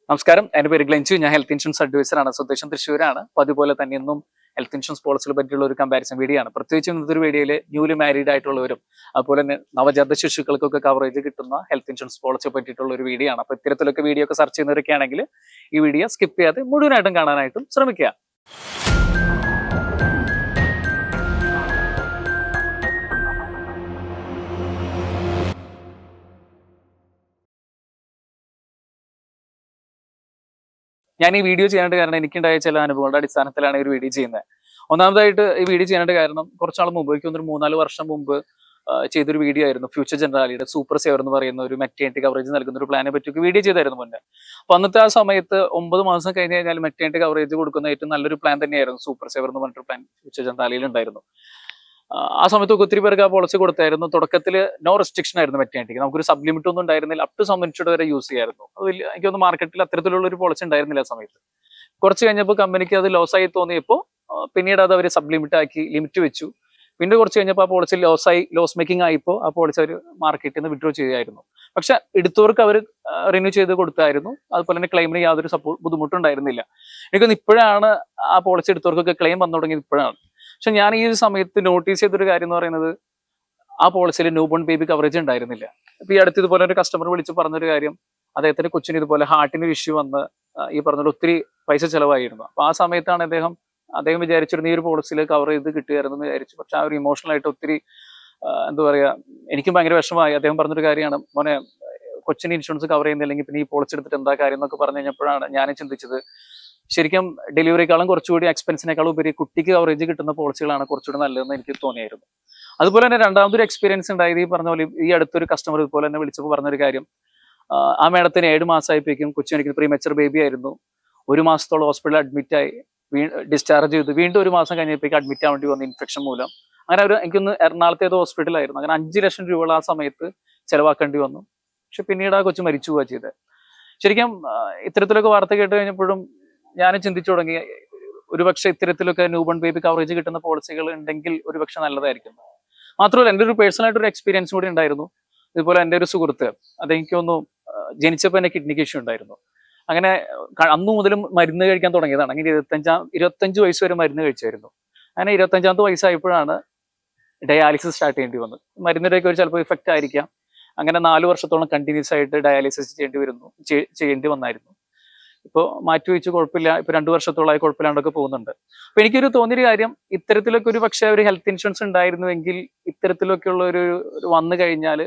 നമസ്കാരം, എൻ്റെ പേര് ഗ്ലെൻജു. ഞാൻ ഹെൽത്ത് ഇൻഷുറൻസ് അഡ്വൈസറാണ്. സ്വദേശം തൃശ്ശൂരാണ്. അപ്പോൾ അതുപോലെ തന്നെ ഇന്നും ഹെൽത്ത് ഇൻഷുറൻസ് പോളിസിയെ പറ്റിയുള്ള ഒരു കമ്പാരിസൺ വീഡിയോ ആണ്. പ്രത്യേകിച്ച് ഇന്നത്തെ ഒരു വീഡിയോയിൽ ന്യൂലി മാരീഡ് ആയിട്ടുള്ളവരും അതുപോലെ തന്നെ നവജാത ശിശുക്കൾക്കൊക്കെ കവറേജ് കിട്ടുന്ന ഹെൽത്ത് ഇൻഷുറൻസ് പോളിസിയെ പറ്റിയിട്ടുള്ള ഒരു വീഡിയോ ആണ്. അപ്പോൾ ഇത്തരത്തിലൊക്കെ വീഡിയോ ഒക്കെ സെർച്ച് ചെയ്യുന്നവരൊക്കെ ആണെങ്കിൽ ഈ വീഡിയോ സ്കിപ്പ് ചെയ്യാതെ മുഴുവനായിട്ടും കാണാനായിട്ടും ശ്രമിക്കുക. ഞാൻ ഈ വീഡിയോ ചെയ്യാനായിട്ട് കാരണം എനിക്കുണ്ടായ ചില അനുഭവങ്ങളുടെ അടിസ്ഥാനത്തിലാണ് ഈ ഒരു വീഡിയോ ചെയ്യുന്നത്. ഒന്നാമതായിട്ട് ഈ വീഡിയോ ചെയ്യാനായിട്ട് കാരണം കുറച്ചാൾ മുമ്പ്, എനിക്ക് തോന്നുന്നു 3-4 വർഷം മുമ്പ് ചെയ്തൊരു വീഡിയോ ആയിരുന്നു. ഫ്യൂച്ചർ ജനറാലിയുടെ സൂപ്പർ സേവർ എന്ന് പറയുന്ന ഒരു മെറ്റേണിറ്റി കവറേജ് നൽകുന്ന ഒരു പ്ലാനെ പറ്റി വീഡിയോ ചെയ്തായിരുന്നു മുന്നേ. അപ്പൊ അന്നത്തെ ആ സമയത്ത് 9 മാസം കഴിഞ്ഞ് കഴിഞ്ഞാൽ മെറ്റേണിറ്റി കവറേജ് കൊടുക്കുന്ന ഏറ്റവും നല്ലൊരു പ്ലാൻ തന്നെയായിരുന്നു സൂപ്പർ സേവർ എന്ന് പറഞ്ഞിട്ട് പ്ലാൻ ഫ്യൂച്ചർ ജനറാലിയിൽ ഉണ്ടായിരുന്നു. ആ സമയത്ത് ഒത്തിരി പേർക്ക് ആ പോളിസി കൊടുത്തായിരുന്നു. തുടക്കത്തിൽ നോ റെസ്ട്രിക്ഷൻ ആയിരുന്നു മെറ്റേണിറ്റിക്ക്. നമുക്കൊരു സബ് ലിമിറ്റ് ഒന്നും ഉണ്ടായിരുന്നില്ല. അപ് ടു സം ഇൻഷുർഡ് വരെ യൂസ് ചെയ്യായിരുന്നു. അത് വലിയ എനിക്കൊന്ന് മാർക്കറ്റിൽ അത്തരത്തിലുള്ള ഒരു പോളിസി ഉണ്ടായിരുന്നില്ല ആ സമയത്ത്. കുറച്ച് കഴിഞ്ഞപ്പോൾ കമ്പനിക്ക് അത് ലോസ് ആയി തോന്നിയപ്പോൾ പിന്നീട് അത് അവർ സബ് ലിമിറ്റ് ആക്കി, ലിമിറ്റ് വെച്ചു. പിന്നെ കുറച്ച് കഴിഞ്ഞപ്പോൾ ആ പോളിസി ലോസ് മേക്കിംഗ് ആയിപ്പോൾ ആ പോളിസി അവർ മാർക്കറ്റിൽ നിന്ന് വിഡ്രോ ചെയ്യുമായിരുന്നു. പക്ഷെ എടുത്തവർക്ക് അവർ റിന്യൂ ചെയ്ത് കൊടുത്തായിരുന്നു. അതുപോലെ തന്നെ ക്ലെയിമിന് യാതൊരു ബുദ്ധിമുട്ടുണ്ടായിരുന്നില്ല. എനിക്കൊന്ന് ഇപ്പോഴാണ് ആ പോളിസി എടുത്തവർക്കൊക്കെ ക്ലെയിം വന്നു തുടങ്ങിയത് ഇപ്പോഴാണ്. പക്ഷെ ഞാൻ ഈ ഒരു സമയത്ത് നോട്ടീസ് ചെയ്തൊരു കാര്യം എന്ന് പറയുന്നത് ആ പോളിസിയിൽ ന്യൂ ബോൺ ബേബി കവറേജ് ഉണ്ടായിരുന്നില്ല. ഇപ്പൊ ഈ അടുത്ത് ഇതുപോലെ ഒരു കസ്റ്റമർ വിളിച്ച് പറഞ്ഞൊരു കാര്യം, അദ്ദേഹത്തിന്റെ കൊച്ചിന് ഇതുപോലെ ഹാർട്ടിന് ഇഷ്യൂ വന്ന് ഈ പറഞ്ഞ ഒത്തിരി പൈസ ചെലവായിരുന്നു. അപ്പൊ ആ സമയത്താണ് അദ്ദേഹം വിചാരിച്ചിരുന്ന ഈ ഒരു പോളിസിയിൽ കവർ ചെയ്ത് കിട്ടുമായിരുന്നു എന്ന് വിചാരിച്ചു. പക്ഷെ ആ ഒരു ഇമോഷണൽ ആയിട്ട് ഒത്തിരി എന്താ പറയാ, എനിക്കും ഭയങ്കര വിഷമമായി. അദ്ദേഹം പറഞ്ഞൊരു കാര്യമാണ്, മോനെ കൊച്ചിന് ഇൻഷുറൻസ് കവർ ചെയ്യുന്നില്ലെങ്കിൽ പിന്നെ ഈ പോളിസി എടുത്തിട്ട് എന്താ കാര്യം എന്നൊക്കെ പറഞ്ഞു കഴിഞ്ഞപ്പോഴാണ് ഞാൻ ചിന്തിച്ചത്, ശരിക്കും ഡെലിവറിക്കാളും കുറച്ചുകൂടി എക്സ്പെൻസിനേക്കാളും ഉപരി കുട്ടിക്ക് കവറേജ് കിട്ടുന്ന പോളിസികളാണ് കുറച്ചുകൂടി നല്ലതെന്ന് എനിക്ക് തോന്നിയായിരുന്നു. അതുപോലെ തന്നെ രണ്ടാമതൊരു എക്സ്പീരിയൻസ് ഉണ്ടായത് ഈ പറഞ്ഞ പോലെ ഈ അടുത്തൊരു കസ്റ്റമർ ഇതുപോലെ തന്നെ വിളിച്ചപ്പോൾ പറഞ്ഞൊരു കാര്യം, ആ മാഡത്തിന് 7 മാസമായപ്പോഴേക്കും കൊച്ചിനെനിക്ക് പ്രീമച്ചർ ബേബി ആയിരുന്നു. 1 മാസത്തോളം ഹോസ്പിറ്റലിൽ അഡ്മിറ്റ് ആയി, ഡിസ്ചാർജ് ചെയ്തു. വീണ്ടും 1 മാസം കഴിഞ്ഞപ്പോഴേക്കും അഡ്മിറ്റ് ആവേണ്ടി വന്നു ഇൻഫെക്ഷൻ മൂലം. അങ്ങനെ എനിക്കൊന്ന് എറണാകുളത്തെ ഏതോ ഹോസ്പിറ്റലായിരുന്നു. അങ്ങനെ 5 ലക്ഷം രൂപ ആ സമയത്ത് ചെലവാക്കേണ്ടി വന്നു. പക്ഷെ പിന്നീട് ആ കൊച്ചു മരിച്ചു പോവുക ചെയ്തത്. ശരിക്കും ഇത്തരത്തിലൊക്കെ വാർത്ത കേട്ട് കഴിഞ്ഞപ്പോഴും ഞാൻ ചിന്തിച്ചു തുടങ്ങി, ഒരുപക്ഷെ ഇത്തരത്തിലൊക്കെ ന്യൂബോൺ ബേബി കവറേജ് കിട്ടുന്ന പോളിസികൾ ഉണ്ടെങ്കിൽ ഒരുപക്ഷെ നല്ലതായിരിക്കും. മാത്രമല്ല എൻ്റെ ഒരു പേഴ്സണൽ ആയിട്ട് ഒരു എക്സ്പീരിയൻസ് കൂടി ഉണ്ടായിരുന്നു. ഇതുപോലെ എൻ്റെ ഒരു സുഹൃത്ത്, അതെനിക്കൊന്നു ജനിച്ചപ്പോൾ എൻ്റെ കിഡ്നിക്ക് ഇഷ്യൂ ഉണ്ടായിരുന്നു. അങ്ങനെ അന്നു മുതലും മരുന്ന് കഴിക്കാൻ തുടങ്ങിയതാണ്. അങ്ങനെ 25 വയസ്സ് വരെ മരുന്ന് കഴിച്ചായിരുന്നു. അങ്ങനെ 25ാമത്തെ വയസ്സായപ്പോഴാണ് ഡയാലിസിസ് സ്റ്റാർട്ട് ചെയ്യേണ്ടി വന്നത്. മരുന്നിൻ്റെയൊക്കെ ഒരു ചിലപ്പോൾ ഇഫക്റ്റ് ആയിരിക്കാം. അങ്ങനെ 4 വർഷത്തോളം കണ്ടിന്യൂസ് ആയിട്ട് ഡയാലിസിസ് ചെയ്യേണ്ടി വന്നായിരുന്നു. ഇപ്പോൾ മാറ്റി വെച്ച് കുഴപ്പമില്ല, ഇപ്പൊ 2 വർഷത്തോളമായി കുഴപ്പമില്ലാണ്ടൊക്കെ പോകുന്നുണ്ട്. അപ്പൊ എനിക്കൊരു തോന്നിയൊരു കാര്യം, ഇത്തരത്തിലൊക്കെ ഒരു പക്ഷേ ഒരു ഹെൽത്ത് ഇൻഷുറൻസ് ഉണ്ടായിരുന്നുവെങ്കിൽ ഇത്തരത്തിലൊക്കെ ഉള്ള ഒരു വന്നു കഴിഞ്ഞാൽ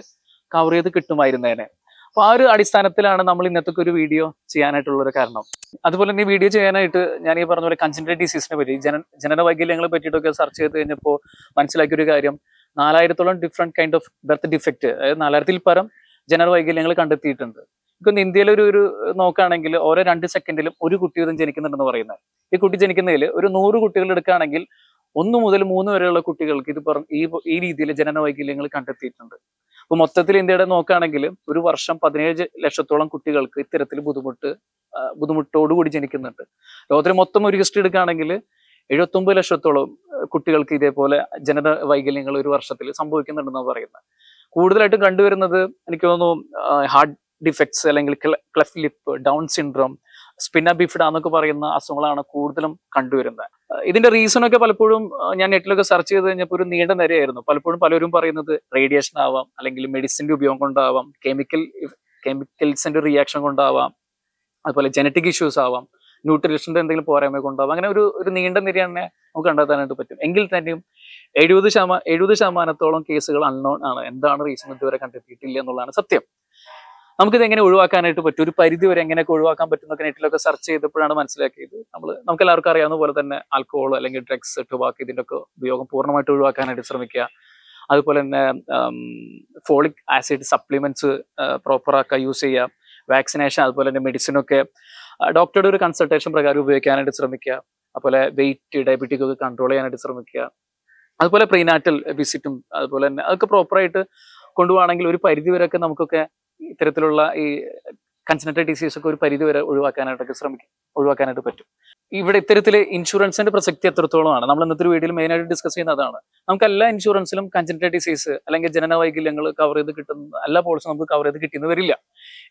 കവർ ചെയ്ത് കിട്ടുമായിരുന്നേനെ. അപ്പൊ ആ ഒരു അടിസ്ഥാനത്തിലാണ് നമ്മൾ ഇന്നത്തെ ഒരു വീഡിയോ ചെയ്യാനായിട്ടുള്ള ഒരു കാരണം. അതുപോലെ തന്നെ ഈ വീഡിയോ ചെയ്യാനായിട്ട് ഞാൻ ഈ പറഞ്ഞ പോലെ കൺജന്റൽ ഡിസീസിനെ പറ്റി, ജനന വൈകല്യങ്ങളെ പറ്റിയിട്ടൊക്കെ സെർച്ച് ചെയ്ത് കഴിഞ്ഞപ്പോൾ മനസ്സിലാക്കിയൊരു കാര്യം, 4000-ഓളം different kind of birth defect, അതായത് 4000-ൽ പരം ജനന വൈകല്യങ്ങൾ കണ്ടെത്തിയിട്ടുണ്ട്. ഇപ്പം ഇന്ത്യയിൽ ഒരു നോക്കുകയാണെങ്കിൽ ഓരോ 2 സെക്കൻഡിലും ഒരു കുട്ടി വീതം ജനിക്കുന്നുണ്ടെന്ന് പറയുന്നത്. ഈ കുട്ടി ജനിക്കുന്നതിൽ ഒരു 100 കുട്ടികൾ എടുക്കുകയാണെങ്കിൽ 1 മുതൽ 3 വരെയുള്ള കുട്ടികൾക്ക് ഈ രീതിയിൽ ജനന വൈകല്യങ്ങൾ കണ്ടെത്തിയിട്ടുണ്ട്. അപ്പൊ മൊത്തത്തിൽ ഇന്ത്യയുടെ നോക്കുകയാണെങ്കിൽ ഒരു വർഷം 17 ലക്ഷത്തോളം കുട്ടികൾക്ക് ഇത്തരത്തിൽ ബുദ്ധിമുട്ടോടുകൂടി ജനിക്കുന്നുണ്ട്. ലോകത്തിൽ മൊത്തം ഒരു ഹിസ്റ്ററി എടുക്കുകയാണെങ്കിൽ 79 ലക്ഷത്തോളം കുട്ടികൾക്ക് ഇതേപോലെ ജനന വൈകല്യങ്ങൾ ഒരു വർഷത്തിൽ സംഭവിക്കുന്നുണ്ടെന്നാണ് പറയുന്നത്. കൂടുതലായിട്ടും കണ്ടുവരുന്നത് എനിക്ക് തോന്നുന്നു ഹാർട്ട് ഡിഫക്ട്സ് അല്ലെങ്കിൽ cleft lip, Down syndrome, spina bifida എന്നൊക്കെ പറയുന്ന അസുഖങ്ങളാണ് കൂടുതലും കണ്ടുവരുന്നത്. ഇതിന്റെ റീസൺ ഒക്കെ പലപ്പോഴും ഞാൻ നെറ്റിലൊക്കെ സെർച്ച് ചെയ്ത് കഴിഞ്ഞപ്പോൾ ഒരു നീണ്ട നിരയായിരുന്നു. പലപ്പോഴും പലരും പറയുന്നത് റേഡിയേഷൻ ആവാം, അല്ലെങ്കിൽ മെഡിസിന്റെ ഉപയോഗം കൊണ്ടാവാം, കെമിക്കൽസിന്റെ റിയാക്ഷൻ കൊണ്ടാവാം, അതുപോലെ ജനറ്റിക് ഇഷ്യൂസ് ആവാം, ന്യൂട്രീഷന്റെ എന്തെങ്കിലും പോരായ്മ കൊണ്ടാവാം. അങ്ങനെ ഒരു നീണ്ട നിര തന്നെ നമുക്ക് കണ്ടെത്താനായിട്ട് പറ്റും. എങ്കിൽ തന്നെയും 70% കേസുകൾ അൺനോൺ ആണ്. എന്താണ് റീസൺ ഇതുവരെ കണ്ടെത്തിയിട്ടില്ല എന്നുള്ളതാണ് സത്യം. നമുക്കിത് എങ്ങനെ ഒഴിവാക്കാനായിട്ട് പറ്റും, ഒരു പരിധി വരെ എങ്ങനെയൊക്കെ ഒഴിവാക്കാൻ പറ്റും എന്നൊക്കെ നെറ്റിലൊക്കെ സെർച്ച് ചെയ്തപ്പോഴാണ് മനസ്സിലാക്കിയത്. നമുക്ക് എല്ലാവർക്കും അറിയാവുന്ന പോലെ തന്നെ ആൽക്കഹോൾ അല്ലെങ്കിൽ ഡ്രഗ്സ്, ടുബാക്കോ ഇതിന്റെ ഒക്കെ ഉപയോഗം പൂർണ്ണമായിട്ട് ഒഴിവാക്കാനായിട്ട് ശ്രമിക്കുക. അതുപോലെ തന്നെ ഫോളിക് ആസിഡ് സപ്ലിമെന്റ്സ് പ്രോപ്പറാക്കാൻ യൂസ് ചെയ്യുക. വാക്സിനേഷൻ, അതുപോലെ തന്നെ മെഡിസിനൊക്കെ ഡോക്ടറുടെ ഒരു കൺസൾട്ടേഷൻ പ്രകാരം ഉപയോഗിക്കാനായിട്ട് ശ്രമിക്കുക. അതുപോലെ വെയിറ്റ്, ഡയബറ്റിക് ഒക്കെ കൺട്രോൾ ചെയ്യാനായിട്ട് ശ്രമിക്കുക. അതുപോലെ പ്രീനാറ്റൽ വിസിറ്റും അതുപോലെ തന്നെ അതൊക്കെ പ്രോപ്പറായിട്ട് കൊണ്ടുപോകണമെങ്കിൽ ഒരു പരിധി വരെയൊക്കെ നമുക്കൊക്കെ ഇത്തരത്തിലുള്ള ഈ കൺജനറ്റൽ ഡിസീസ് ഒക്കെ ഒരു പരിധി വരെ ഒഴിവാക്കാനായിട്ട് പറ്റും. ഇവിടെ ഇത്തരത്തില് ഇൻഷുറൻസിന്റെ പ്രസക്തി എത്രത്തോളമാണ് നമ്മൾ ഇന്നത്തെ ഒരു വീഡിയോയിൽ മെയിൻ ആയിട്ട് ഡിസ്കസ് ചെയ്യുന്നത് അതാണ്. നമുക്ക് എല്ലാ ഇൻഷുറൻസിലും കൺജനറ്റൽ ഡിസീസ് അല്ലെങ്കിൽ ജനന വൈകല്യങ്ങൾ കവർ ചെയ്ത് കിട്ടുന്ന എല്ലാ പോളിസും നമുക്ക് കവർ ചെയ്ത് കിട്ടിയെന്ന് വരില്ല.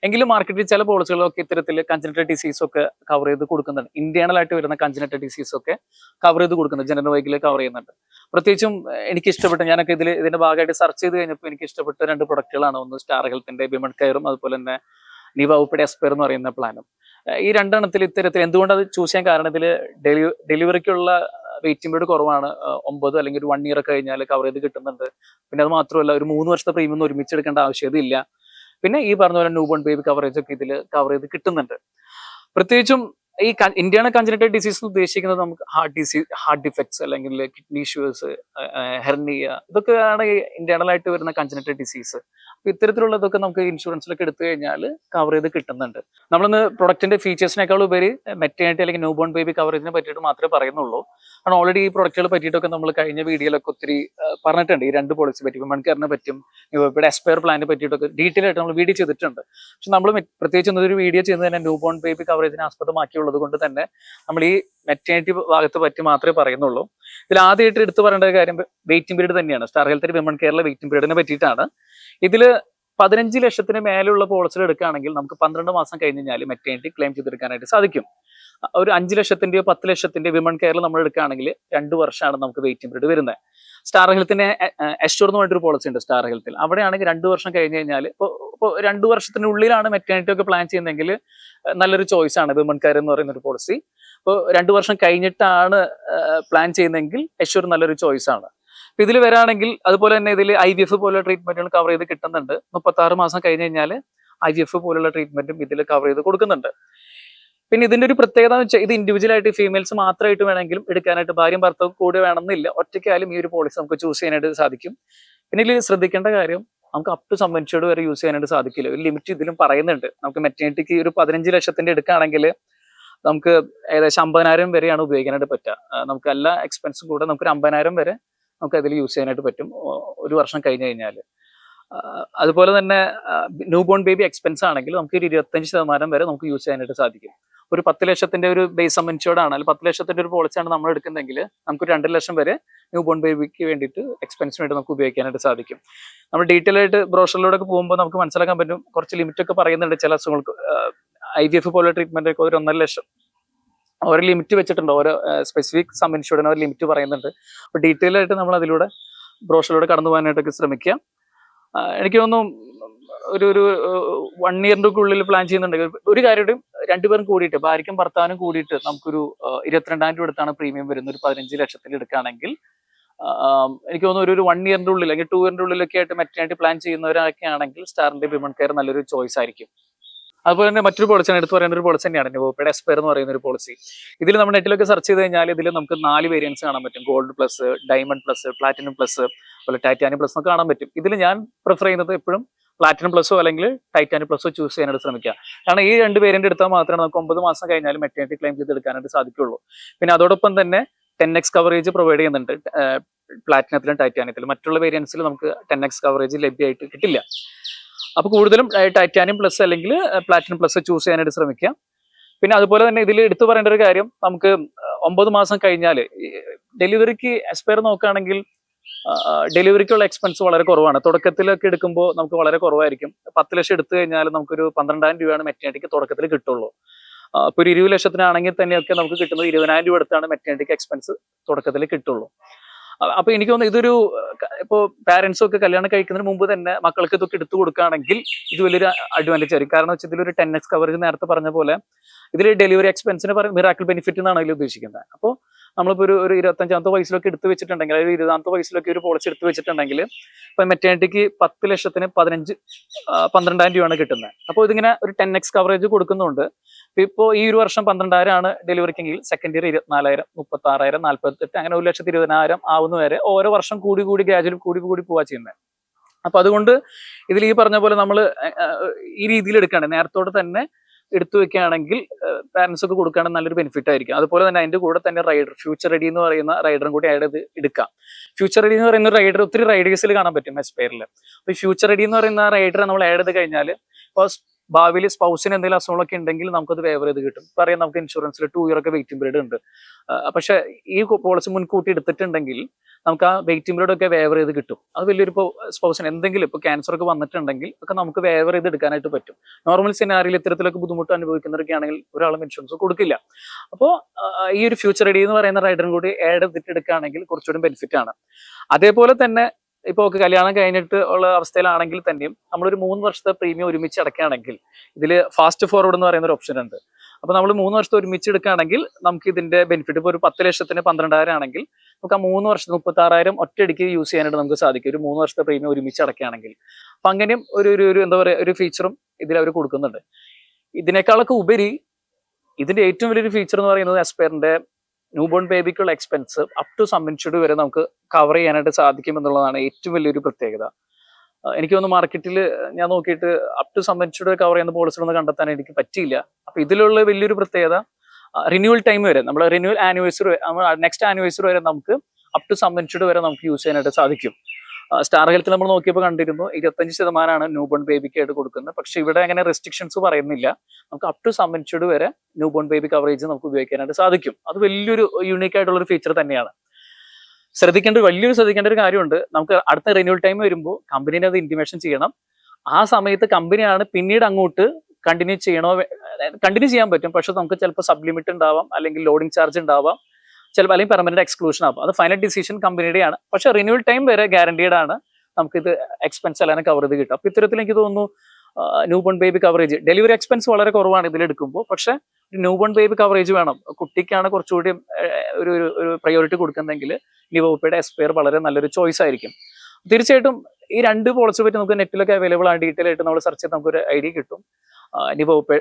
എങ്കിലും മാർക്കറ്റിൽ ചില പോളിസികളൊക്കെ ഇത്തരത്തിൽ കൺജനറ്റൽ ഡിസീസ് ഒക്കെ കവർ ചെയ്ത് കൊടുക്കുന്നുണ്ട്. ഇന്റേണൽ ആയിട്ട് വരുന്ന കൺജനറ്റൽ ഡിസീസ് ഒക്കെ കവർ ചെയ്ത് കൊടുക്കുന്നുണ്ട്, ജനറൽ വൈകിൽ കവർ ചെയ്യുന്നുണ്ട്. പ്രത്യേകിച്ചും എനിക്ക് ഇഷ്ടപ്പെട്ട, ഞാനൊക്കെ ഇതിന്റെ ഭാഗമായിട്ട് സെർച്ച് ചെയ്ത് കഴിഞ്ഞപ്പോൾ എനിക്ക് ഇഷ്ടപ്പെട്ട 2 പ്രൊഡക്റ്റുകളാണ്. ഒന്ന് സ്റ്റാർ ഹെൽത്തിന്റെ വിമൺ കെയറും അതുപോലെ തന്നെ നിവ എസ്പെയർ എന്ന് പറയുന്ന പ്ലാനും. ഈ 2 എണ്ണത്തിൽ ഇത്തരത്തിൽ എന്തുകൊണ്ട് അത് ചൂസ് ചെയ്യാൻ കാരണം, ഇതിൽ ഡെലിവറിക്കുള്ള വെയിറ്റിംഗ് പീരീഡ് കുറവാണ്. 9 അല്ലെങ്കിൽ ഒരു 1 ഇയർ ഒക്കെ കഴിഞ്ഞാൽ കവർ ചെയ്ത് കിട്ടുന്നുണ്ട്. പിന്നെ അത് മാത്രമല്ല, ഒരു 3 വർഷത്തെ പ്രീമിയം ഒരുമിച്ച് എടുക്കേണ്ട ആവശ്യമില്ല. പിന്നെ ഈ പറഞ്ഞ പോലെ ന്യൂ ബോൺ ബേബി കവറേജ് ഒക്കെ ഇതിൽ കവർ ചെയ്ത് കിട്ടുന്നുണ്ട്. പ്രത്യേകിച്ചും ഈ ഇന്ത്യയാണ് കൺജനറ്റൽ ഡിസീസ് ഉദ്ദേശിക്കുന്നത് നമുക്ക് ഹാർട്ട് ഡിഫക്ട്സ് അല്ലെങ്കിൽ കിഡ്നി ഇഷ്യൂസ്, ഹെർണിയ, ഇതൊക്കെയാണ് ഇന്റേണൽ ആയിട്ട് വരുന്ന കൺജനറ്റൽ ഡിസീസ്. അപ്പൊ ഇത്തരത്തിലുള്ളതൊക്കെ നമുക്ക് ഇൻഷുറൻസിലൊക്കെ എടുത്തു കഴിഞ്ഞാൽ കവർ ചെയ്ത് കിട്ടുന്നുണ്ട്. നമ്മളിന്ന് പ്രൊഡക്റ്റിന്റെ ഫീച്ചേഴ്സിനേക്കാൾ ഉപരി മെറ്റേണിറ്റി അല്ലെങ്കിൽ ന്യൂ ബോൺ ബേബി കവറേജിനെ പറ്റിയിട്ട് മാത്രമേ പറയുന്നുള്ളൂ. കാരണം ഓൾറെഡി ഈ പ്രൊഡക്റ്റുകൾ പറ്റിയിട്ടൊക്കെ നമ്മൾ കഴിഞ്ഞ വീഡിയോയിലൊക്കെ ഒത്തിരി പറഞ്ഞിട്ടുണ്ട്. ഈ 2 പോളിസി പറ്റി, വിമൺ കെയറിനെ പറ്റും ഇവിടെ എസ്പയർ പ്ലാനിനെ പറ്റിയിട്ടൊക്കെ ഡീറ്റെയിൽ ആയിട്ട് നമ്മൾ വീഡിയോ ചെയ്തിട്ടുണ്ട്. പക്ഷെ നമ്മൾ പ്രത്യേകിച്ച് ഒരു വീഡിയോ ചെയ്യുന്നത് തന്നെ ന്യൂ ബോൺ ബേബി കവറേജിനെ ആസ്പദമാക്കിയുള്ളത് കൊണ്ട് തന്നെ നമ്മൾ ഈ മെറ്റേണിറ്റി ഭാഗത്ത് പറ്റി മാത്രമേ പറയുന്നുള്ളൂ. ഇതിൽ ആദ്യമായിട്ട് എടുത്തു പറയേണ്ട കാര്യം വെയിറ്റിംഗ് പീരീഡ് തന്നെയാണ്. സ്റ്റാർ ഹെൽത്തിൽ വിമൺ കെയറിലെ വെയിറ്റിംഗ് പീരീഡിനെ പറ്റിയിട്ടാണ്. ഇതിൽ 15 ലക്ഷത്തിന് മേലുള്ള പോളിസികൾ എടുക്കുകയാണെങ്കിൽ നമുക്ക് 12 മാസം കഴിഞ്ഞ് കഴിഞ്ഞാൽ മെറ്റേണിറ്റി ക്ലെയിം ചെയ്തെടുക്കാനായിട്ട് സാധിക്കും. ഒരു 5 ലക്ഷത്തിന്റെയോ 10 ലക്ഷത്തിന്റെയോ വിമൺ കെയറിൽ നമ്മൾ എടുക്കുകയാണെങ്കിൽ 2 വർഷമാണ് നമുക്ക് വെയിറ്റിംഗ് പീരീഡ് വരുന്നത്. സ്റ്റാർ ഹെൽത്തിന് എഷ്യൂർ എന്ന് പറഞ്ഞിട്ടൊരു പോളിസി ഉണ്ട് സ്റ്റാർ ഹെൽത്തിൽ. അവിടെയാണെങ്കിൽ 2 വർഷം കഴിഞ്ഞ് കഴിഞ്ഞാൽ ഇപ്പോൾ 2 വർഷത്തിനുള്ളിലാണ് മെറ്റേണിറ്റി ഒക്കെ പ്ലാൻ ചെയ്യുന്നതെങ്കിൽ നല്ലൊരു ചോയ്സ് ആണ് വിമൺ കെയർ എന്ന് പറയുന്ന ഒരു പോളിസി. ഇപ്പോൾ 2 വർഷം കഴിഞ്ഞിട്ടാണ് പ്ലാൻ ചെയ്യുന്നതെങ്കിൽ എഷ്യൂർ നല്ലൊരു ചോയ്സ് ആണ്. അപ്പൊ ഇതിൽ വരാണെങ്കിൽ അതുപോലെ തന്നെ ഇതിൽ IVF പോലുള്ള ട്രീറ്റ്മെന്റുകൾ കവർ ചെയ്ത് കിട്ടുന്നുണ്ട്. 36 മാസം കഴിഞ്ഞ് കഴിഞ്ഞാൽ IVF പോലുള്ള ട്രീറ്റ്മെന്റും ഇതിൽ കവർ ചെയ്ത് കൊടുക്കുന്നുണ്ട്. പിന്നെ ഇതിന്റെ ഒരു പ്രത്യേകത എന്ന് വെച്ചാൽ ഇത് ഇൻഡിവിജ്വൽ ആയിട്ട് ഫീമെയിൽസ് മാത്രമായിട്ട് വേണമെങ്കിലും എടുക്കാനായിട്ട്, ഭാര്യയും ഭർത്താവും കൂടെ വേണമെന്നില്ല, ഒറ്റയ്ക്കായാലും ഈ ഒരു പോളിസി നമുക്ക് ചൂസ് ചെയ്യാനായിട്ട് സാധിക്കും. പിന്നെ ഇതിൽ ശ്രദ്ധിക്കേണ്ട കാര്യം, നമുക്ക് അപ് ടു സമ്മൻഷേർഡ് വരെ യൂസ് ചെയ്യാനായിട്ട് സാധിക്കില്ല. ഒരു ലിമിറ്റ് ഇതിലും പറയുന്നുണ്ട്. നമുക്ക് മെറ്റേണിറ്റിക്ക് ഒരു 15 ലക്ഷത്തിന്റെ എടുക്കുകയാണെങ്കിൽ നമുക്ക് ഏകദേശം 50,000 വരെയാണ് ഉപയോഗിക്കാനായിട്ട് പറ്റുക. നമുക്ക് എല്ലാ എക്സ്പെൻസും കൂടെ നമുക്കൊരു 50,000 വരെ നമുക്ക് അതിൽ യൂസ് ചെയ്യാനായിട്ട് പറ്റും 1 വർഷം കഴിഞ്ഞ് കഴിഞ്ഞാൽ. അതുപോലെ തന്നെ ന്യൂ ബോൺ ബേബി എക്സ്പെൻസ് ആണെങ്കിൽ നമുക്ക് ഒരു 25% വരെ നമുക്ക് യൂസ് ചെയ്യാനായിട്ട് സാധിക്കും. ഒരു 10 ലക്ഷത്തിന്റെ ഒരു ബേസ് ഇൻഷുർഡ് ആണ്, അല്ലെങ്കിൽ 10 ലക്ഷത്തിന്റെ ഒരു പോളിസിയാണ് നമ്മൾ എടുക്കുന്നതെങ്കിൽ നമുക്ക് 2 ലക്ഷം വരെ ന്യൂ ബോൺ ബേബിക്ക് വേണ്ടിയിട്ട് എക്സ്പെൻസിന് വേണ്ടി നമുക്ക് ഉപയോഗിക്കാനായിട്ട് സാധിക്കും. നമ്മൾ ഡീറ്റെയിൽ ആയിട്ട് ബ്രോഷറിലൂടെ പോകുമ്പോൾ നമുക്ക് മനസ്സിലാക്കാൻ പറ്റും. കുറച്ച് ലിമിറ്റ് ഒക്കെ പറയുന്നുണ്ട് ചില അസുഖങ്ങൾക്ക്. IVF പോലെ ട്രീറ്റ്മെന്റ് ഒക്കെ ഒരു 1.5 ലക്ഷം ഓരോ ലിമിറ്റ് വെച്ചിട്ടുണ്ട്. ഓരോ സ്പെസിഫിക് സം ഇൻഷുറൻസിന് ഒരു ലിമിറ്റ് പറയുന്നുണ്ട്. അപ്പോൾ ഡീറ്റെയിൽ ആയിട്ട് നമ്മൾ അതിലൂടെ ബ്രോഷറിലൂടെ കടന്നു പോകാനായിട്ടൊക്കെ ശ്രമിക്കുക. എനിക്ക് തോന്നുന്നു ഒരു 1 ഇയറിന്റെ ഉള്ളിൽ പ്ലാൻ ചെയ്യുന്നുണ്ടെങ്കിൽ ഒരു കാര്യം, 2 പേരും കൂടിയിട്ട്, ഭാര്യയ്ക്കും ഭർത്താവിനും കൂടിയിട്ട് നമുക്കൊരു 22,000 രൂപ എടുത്താണ് പ്രീമിയം വരുന്നത്. ഒരു 15 ലക്ഷത്തിൽ എടുക്കുകയാണെങ്കിൽ എനിക്ക് തോന്നുന്നു ഒരു 1 ഇയറിന്റെ ഉള്ളിൽ അല്ലെങ്കിൽ 2 ഇയറിന്റെ ഉള്ളിലൊക്കെ ആയിട്ട് മെറ്റേണിറ്റി പ്ലാൻ ചെയ്യുന്നവരൊക്കെ ആണെങ്കിൽ സ്റ്റാറിന്റെ വിമൺ കെയർ നല്ലൊരു ചോയ്സ് ആയിരിക്കും. അതുപോലെ തന്നെ മറ്റൊരു പോളിസിയാണ് എടുത്ത് പറയേണ്ട ഒരു പോളിസി തന്നെയാണ് നിവോപ്പയുടെ എസ്പയർ എന്ന് പറയുന്ന ഒരു പോളിസി. ഇതിൽ നമ്മൾ നെറ്റിലൊക്കെ സെർച്ച് ചെയ്ത് കഴിഞ്ഞാൽ ഇതിൽ നമുക്ക് 4 വേരിയൻസ് കാണാൻ പറ്റും. Gold plus, diamond plus, platinum plus, അതുപോലെ ടൈറ്റാനിയം പ്ലസ് ഒക്കെ കാണാൻ പറ്റും. ഇതിൽ ഞാൻ പ്രിഫർ ചെയ്യുന്നത് എപ്പോഴും പ്ലാറ്റിനം പ്ലസോ അല്ലെങ്കിൽ ടൈറ്റാനിയം പ്ലസോ ചൂസ് ചെയ്യാനായിട്ട് ശ്രമിക്കുക. കാരണം ഈ 2 വേരിയന്റ് എടുത്താൽ മാത്രമേ നമുക്ക് 9 മാസം കഴിഞ്ഞാൽ മെറ്റേണിറ്റി ക്ലെയിം ചെയ്ത് എടുക്കാനായിട്ട് സാധിക്കുള്ളൂ. പിന്നെ അതോടൊപ്പം തന്നെ 10x കവറേജ് പ്രൊവൈഡ് ചെയ്യുന്നുണ്ട് പ്ലാറ്റിനത്തിലും ടൈറ്റാനിയത്തിലും. മറ്റുള്ള വേരിയൻസിൽ നമുക്ക് 10x കവറേജ് ലഭ്യമായിട്ട് കിട്ടില്ല. അപ്പോൾ കൂടുതലും ടൈറ്റാനിയം പ്ലസ് അല്ലെങ്കിൽ പ്ലാറ്റിനം പ്ലസ് ചൂസ് ചെയ്യാനായിട്ട് ശ്രമിക്കുക. പിന്നെ അതുപോലെ തന്നെ ഇതിൽ എടുത്തു പറയേണ്ട ഒരു കാര്യം, നമുക്ക് 9 മാസം കഴിഞ്ഞാൽ ഡെലിവറിക്ക് എക്സ്പയർ നോക്കുകയാണെങ്കിൽ ഡെലിവറിക്കുള്ള എക്സ്പെൻസ് വളരെ കുറവാണ്. തുടക്കത്തിലൊക്കെ എടുക്കുമ്പോൾ നമുക്ക് വളരെ കുറവായിരിക്കും. 10 ലക്ഷം എടുത്തു കഴിഞ്ഞാൽ നമുക്കൊരു 12,000 രൂപയാണ് മെറ്റേണിറ്റിക്ക് തുടക്കത്തിൽ കിട്ടുള്ളൂ. ഇപ്പോൾ ഒരു 20 ലക്ഷത്തിനാണെങ്കിൽ തന്നെയൊക്കെ നമുക്ക് കിട്ടുന്നത് 20,000 രൂപ എടുത്താണ് മെറ്റേണിറ്റിക്ക് എക്സ്പെൻസ് തുടക്കത്തിൽ കിട്ടുള്ളൂ. അപ്പൊ എനിക്ക് തോന്നുന്നു ഇതൊരു, ഇപ്പോൾ പാരന്റ്സും ഒക്കെ കല്യാണം കഴിക്കുന്നതിന് മുമ്പ് തന്നെ മക്കൾക്ക് ഇതൊക്കെ എടുത്തു കൊടുക്കുകയാണെങ്കിൽ ഇത് വലിയൊരു അഡ്വാൻറ്റേജ് ആയിരിക്കും. കാരണം വെച്ചാൽ ഇതിലൊരു 10x കവറേജ് നേരത്തെ പറഞ്ഞ പോലെ ഇതിൽ ഡെലിവറി എക്സ്പെൻസിന് മിറാക്കിൾ ബെനിഫിറ്റ് എന്നാണ് ഇതിൽ ഉദ്ദേശിക്കുന്നത്. അപ്പോൾ നമ്മളിപ്പോൾ ഒരു 25-ാമത്തെ വയസ്സിലൊക്കെ എടുത്തു വെച്ചിട്ടുണ്ടെങ്കിൽ, അല്ലെങ്കിൽ 20-ാമത്തെ വയസ്സിലൊക്കെ ഒരു പോളിസി എടുത്തു വെച്ചിട്ടുണ്ടെങ്കിൽ ഇപ്പൊ മെറ്റേണിറ്റിക്ക് 10 ലക്ഷത്തിന് 12,000 രൂപയാണ് കിട്ടുന്നത്. അപ്പോൾ ഇതിങ്ങനെ ഒരു 10x കവറേജ് കൊടുക്കുന്നുണ്ട്. ഇപ്പോൾ ഈ ഒരു വർഷം 12,000 ആണ് ഡെലിവറിക്കെങ്കിൽ സെക്കൻഡ് ഇയർ 24,000, 36,000, 48, അങ്ങനെ 1,20,000 ആവുന്നവരെ ഓരോ വർഷം കൂടി ഗ്രാജുവൽ കൂടി പോവാ ചെയ്യുന്നത്. അപ്പൊ അതുകൊണ്ട് ഇതിൽ ഈ പറഞ്ഞ പോലെ നമ്മൾ ഈ രീതിയിൽ എടുക്കുകയാണ്, നേരത്തോടെ തന്നെ എടുത്തു വെക്കുകയാണെങ്കിൽ പാരന്റ്സ് ഒക്കെ കൊടുക്കുകയാണെങ്കിൽ നല്ലൊരു ബെനിഫിറ്റ് ആയിരിക്കും. അതുപോലെ തന്നെ അതിന്റെ കൂടെ തന്നെ റൈഡർ, ഫ്യൂച്ചർ റെഡി എന്ന് പറയുന്ന റൈഡറും കൂടി ആഡ് ചെയ്ത് എടുക്കാം. ഫ്യൂച്ചർ റെഡി എന്ന് പറയുന്ന റൈഡർ ഒത്തിരി റൈഡേഴ്സിൽ കാണാൻ പറ്റും എസ്പയറിൽ. അപ്പൊ ഈ ഫ്യൂച്ചർ റെഡി എന്ന് പറയുന്ന റൈഡർ നമ്മൾ ആഡ് ചെയ്ത് കഴിഞ്ഞാൽ ഇപ്പോൾ ഭാവിയിൽ സ്പൗസിന് എന്തെങ്കിലും അസുഖങ്ങളൊക്കെ ഉണ്ടെങ്കിൽ നമുക്കത് വേവർ ചെയ്ത് കിട്ടും. പറയാം നമുക്ക് ഇൻഷുറൻസിൽ 2 ഇയർ ഒക്കെ വെയിറ്റിംഗ് പീരീഡ് ഉണ്ട്. പക്ഷെ ഈ പോളിസി മുൻകൂട്ടി എടുത്തിട്ടുണ്ടെങ്കിൽ നമുക്ക് ആ വെയിറ്റിംഗ് പീരീഡ് ഒക്കെ വേവർ ചെയ്ത് കിട്ടും. അത് വലിയൊരു സ്പൗസിന് എന്തെങ്കിലും ഇപ്പോൾ ക്യാൻസർ ഒക്കെ വന്നിട്ടുണ്ടെങ്കിൽ ഒക്കെ നമുക്ക് വേവർ ചെയ്ത് എടുക്കാനായിട്ട് പറ്റും. നോർമൽ സിനാരിയിൽ ഇത്തരത്തിലൊക്കെ ബുദ്ധിമുട്ട് അനുഭവിക്കുന്നവരൊക്കെ ആണെങ്കിൽ ഒരാളും ഇൻഷുറൻസ് കൊടുക്കില്ല. അപ്പോൾ ഈ ഒരു ഫ്യൂച്ചർ റെഡി എന്ന് പറയുന്ന റൈഡറും കൂടി ആഡ് ചെയ്തിട്ട് എടുക്കുകയാണെങ്കിൽ കുറച്ചുകൂടി ബെനിഫിറ്റ് ആണ്. അതേപോലെ തന്നെ ഇപ്പോൾ കല്യാണം കഴിഞ്ഞിട്ട് ഉള്ള അവസ്ഥയിലാണെങ്കിൽ തന്നെയും നമ്മളൊരു 3 വർഷത്തെ പ്രീമിയം ഒരുമിച്ച് അടക്കുകയാണെങ്കിൽ ഇതിൽ ഫാസ്റ്റ് ഫോർവേഡ് എന്ന് പറയുന്ന ഒരു ഓപ്ഷൻ ഉണ്ട്. അപ്പോൾ നമ്മൾ 3 വർഷത്തെ ഒരുമിച്ച് എടുക്കുകയാണെങ്കിൽ നമുക്ക് ഇതിന്റെ ബെനിഫിറ്റ് ഇപ്പോൾ ഒരു 10 ലക്ഷത്തിന് 12,000 ആണെങ്കിൽ നമുക്ക് ആ 3 വർഷത്തിന് 36,000 ഒറ്റയടിക്ക് യൂസ് ചെയ്യാനായിട്ട് നമുക്ക് സാധിക്കും, ഒരു 3 വർഷത്തെ പ്രീമിയം ഒരുമിച്ച് അടക്കുകയാണെങ്കിൽ. അപ്പം അങ്ങനെയും ഒരു എന്താ പറയുക ഒരു ഫീച്ചറും ഇതിൽ അവർ കൊടുക്കുന്നുണ്ട്. ഇതിനേക്കാളൊക്കെ ഉപരി ഇതിന്റെ ഏറ്റവും വലിയൊരു ഫീച്ചർ എന്ന് പറയുന്നത് എസ്പെയറിന്റെ ന്യൂബോൺ ബേബിക്കുള്ള expense up to sum insured വരെ നമുക്ക് കവർ ചെയ്യാനായിട്ട് സാധിക്കും എന്നുള്ളതാണ് ഏറ്റവും വലിയൊരു പ്രത്യേകത. എനിക്ക് തോന്നുന്നു മാർക്കറ്റിൽ ഞാൻ നോക്കിയിട്ട് up to sum insured cover ചെയ്യുന്ന പോളിസികളൊന്നും കണ്ടെത്താൻ എനിക്ക് പറ്റിയില്ല. അപ്പൊ ഇതിലുള്ള വലിയൊരു പ്രത്യേകത റിന്യൂവൽ ടൈം വരെ നമ്മൾ റിന്യൂവൽ ആനിവേഴ്സറി നെക്സ്റ്റ് ആനിവേഴ്സറി വരെ നമുക്ക് അപ് ടു സം ഇൻഷുർഡ് വരെ നമുക്ക് യൂസ് ചെയ്യാനായിട്ട് സാധിക്കും. സ്റ്റാർ ഹെൽത്തിൽ നമ്മൾ നോക്കിയപ്പോൾ കണ്ടിരുന്നു 25% ന്യൂബോൺ ബേബിക്ക് ആയിട്ട് കൊടുക്കുന്നത്. പക്ഷെ ഇവിടെ അങ്ങനെ റെസ്ട്രിക്ഷൻസ് പറയുന്നില്ല, നമുക്ക് അപ് ടു സം ഇൻഷുർഡ് വരെ ന്യൂബോൺ ബേബി കവറേജ് നമുക്ക് ഉപയോഗിക്കാനായിട്ട് സാധിക്കും. അത് വലിയൊരു യൂണീക്ക് ആയിട്ടുള്ള ഒരു ഫീച്ചർ തന്നെയാണ്. വലിയൊരു ശ്രദ്ധിക്കേണ്ട ഒരു കാര്യമുണ്ട്, നമുക്ക് അടുത്ത റിന്യൂവൽ ടൈം വരുമ്പോൾ കമ്പനീനെ അത് ഇന്റിമേഷൻ ചെയ്യണം. ആ സമയത്ത് കമ്പനിയാണ് പിന്നീട് അങ്ങോട്ട് കണ്ടിന്യൂ ചെയ്യാൻ പറ്റും. പക്ഷെ നമുക്ക് ചിലപ്പോൾ സബ്ലിമിറ്റ് ഉണ്ടാവാം, അല്ലെങ്കിൽ ലോഡിംഗ് ചാർജ് ഉണ്ടാവാം, ചിലപ്പോൾ അല്ലെങ്കിൽ പെർമനന്റ് എക്സ്ക്ലൂഷൻ ആവും. അത് ഫൈനൽ ഡിസിഷൻ കമ്പനിയുടെയാണ്. പക്ഷെ റിന്യൂവൽ ടൈം വരെ ഗ്യാരണ്ടീഡ് ആണ് നമുക്കിത് എക്സ്പെൻസ് എല്ലാം കവർ ചെയ്ത് കിട്ടും. അപ്പൊ ഇത്തരത്തിൽ എനിക്ക് തോന്നുന്നു newborn baby coverage delivery expense വളരെ കുറവാണ് ഇതിലെടുക്കുമ്പോൾ. പക്ഷെ ന്യൂബോൺ ബേബി കവറേജ് വേണം, കുട്ടിക്കാണ് കുറച്ചുകൂടി ഒരു പ്രയോറിറ്റി കൊടുക്കുന്നതെങ്കിൽ നിവോപ്പയുടെ എസ്പെയർ വളരെ നല്ലൊരു ചോയ്സ് ആയിരിക്കും. തീർച്ചയായിട്ടും ഈ 2 പോളിസിയെ പറ്റി നമുക്ക് നെറ്റിലൊക്കെ അവൈലബിൾ ആണ്. ഡീറ്റെയിൽ ആയിട്ട് നമ്മൾ സെർച്ച് ചെയ്ത് നമുക്കൊരു ഐഡിയ കിട്ടും. നിവോപ്പ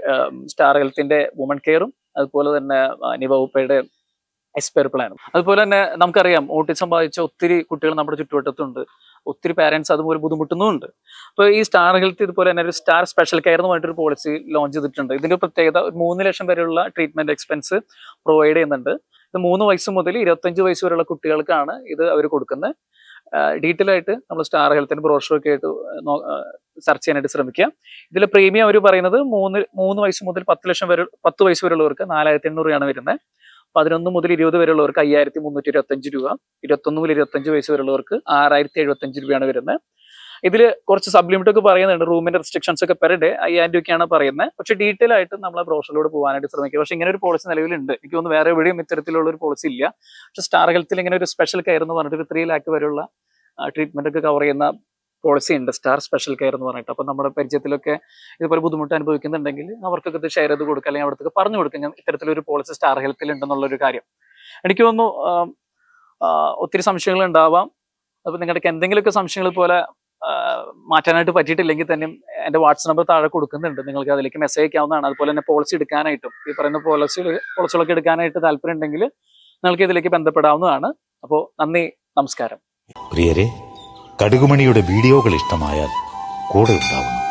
സ്റ്റാർ ഹെൽത്തിന്റെ വുമൺ കെയറും അതുപോലെ തന്നെ നിവോപ്പയുടെ എസ്പെയർ പ്ലാനും. അതുപോലെ തന്നെ നമുക്കറിയാം ഓട്ടിസം ബാധിച്ച ഒത്തിരി കുട്ടികൾ നമ്മുടെ ചുറ്റുവട്ടത്തുണ്ട്, ഒത്തിരി പാരന്റ്സ് അതുപോലെ ബുദ്ധിമുട്ടുന്നുമുണ്ട്. അപ്പോൾ ഈ സ്റ്റാർ ഹെൽത്ത് ഇതുപോലെ തന്നെ ഒരു സ്റ്റാർ സ്പെഷ്യൽ കെയർ എന്ന് പറഞ്ഞിട്ടൊരു പോളിസി ലോഞ്ച് ചെയ്തിട്ടുണ്ട്. ഇതിന്റെ പ്രത്യേകത 3 ലക്ഷം വരെയുള്ള ട്രീറ്റ്മെന്റ് എക്സ്പെൻസ് പ്രൊവൈഡ് ചെയ്യുന്നുണ്ട്. ഇത് 3 വയസ്സ് മുതൽ 25 വയസ്സ് വരെയുള്ള കുട്ടികൾക്കാണ് ഇത് അവർ കൊടുക്കുന്നത്. ഡീറ്റെയിൽ ആയിട്ട് നമ്മൾ സ്റ്റാർ ഹെൽത്തിന്റെ ബ്രോഷറൊക്കെ ആയിട്ട് സെർച്ച് ചെയ്യാനായിട്ട് ശ്രമിക്കുക. ഇതിലെ പ്രീമിയം അവർ പറയുന്നത് 3 വയസ്സ് മുതൽ 10 വയസ്സ് വരെയുള്ളവർക്ക് 4,800 രൂപയാണ് വരുന്നത്. 11 മുതൽ 20 വരെയുള്ളവർക്ക് 5,325 രൂപ, 21 മുതൽ 25 വയസ്സ് വരെയുള്ളവർക്ക് 6,075 രൂപയാണ് വരുന്നത്. ഇതിൽ കുറച്ച് സബ്ലിമിറ്റ് ഒക്കെ പറയുന്നുണ്ട്, റൂമിന്റെ റെസ്ട്രിക്ഷൻസ് ഒക്കെ പെർ ഡേ 5,000 രൂപയ്ക്കാണ് പറയുന്നത്. പക്ഷെ ഡീറ്റെയിൽ ആയിട്ട് നമ്മളെ ബ്രോഷറിലൂടെ പോകാനായിട്ട് ശ്രമിക്കുക. പക്ഷെ ഇങ്ങനെ ഒരു പോളിസി നിലവിലുണ്ട്, എനിക്ക് തോന്നുന്നു വേറെ എവിടെയും ഇത്തരത്തിലുള്ള ഒരു പോളിസി ഇല്ല. പക്ഷെ സ്റ്റാർ ഹെൽത്തിൽ ഇങ്ങനെ ഒരു സ്പെഷ്യൽ കെയർ എന്ന് പറഞ്ഞിട്ട് ഒരു 3 lakh വരെയുള്ള ട്രീറ്റ്മെന്റ് ഒക്കെ കവർ ചെയ്യുന്ന പോളിസി ഉണ്ട്, സ്റ്റാർ സ്പെഷ്യൽ കെയർ എന്ന് പറഞ്ഞിട്ട്. അപ്പൊ നമ്മുടെ പരിചയത്തിലൊക്കെ ഇതുപോലെ ബുദ്ധിമുട്ട് അനുഭവിക്കുന്നുണ്ടെങ്കിൽ അവർക്കൊക്കെ ഇത് ഷെയർ ചെയ്ത് കൊടുക്കുക, അല്ലെങ്കിൽ അവിടത്തേക്ക് പറഞ്ഞു കൊടുക്കുക ഞാൻ ഇത്തരത്തിലൊരു പോളിസി സ്റ്റാർ ഹെൽത്തിൽ ഉണ്ടെന്നുള്ളൊരു കാര്യം. എനിക്ക് തോന്നുന്നു ഒത്തിരി സംശയങ്ങൾ ഉണ്ടാവാം. അപ്പൊ നിങ്ങളുടെ എന്തെങ്കിലുമൊക്കെ സംശയങ്ങൾ പോലെ മാറ്റാനായിട്ട് പറ്റിയിട്ടില്ലെങ്കിൽ തന്നെ എൻ്റെ വാട്സ്ആപ്പ് നമ്പർ താഴെ കൊടുക്കുന്നുണ്ട്, നിങ്ങൾക്ക് അതിലേക്ക് മെസ്സേജ് അയക്കാവുന്നതാണ്. അതുപോലെ തന്നെ പോളിസി എടുക്കാനായിട്ടും ഈ പറയുന്ന പോളിസികളൊക്കെ എടുക്കാനായിട്ട് താല്പര്യം ഉണ്ടെങ്കിൽ നിങ്ങൾക്ക് ഇതിലേക്ക് ബന്ധപ്പെടാവുന്നതാണ്. അപ്പോൾ നന്ദി, നമസ്കാരം. പ്രിയരെ, കടുകുമണിയുടെ വീഡിയോകൾ ഇഷ്ടമായാൽ കൂടെ ഉണ്ടാവുന്നു.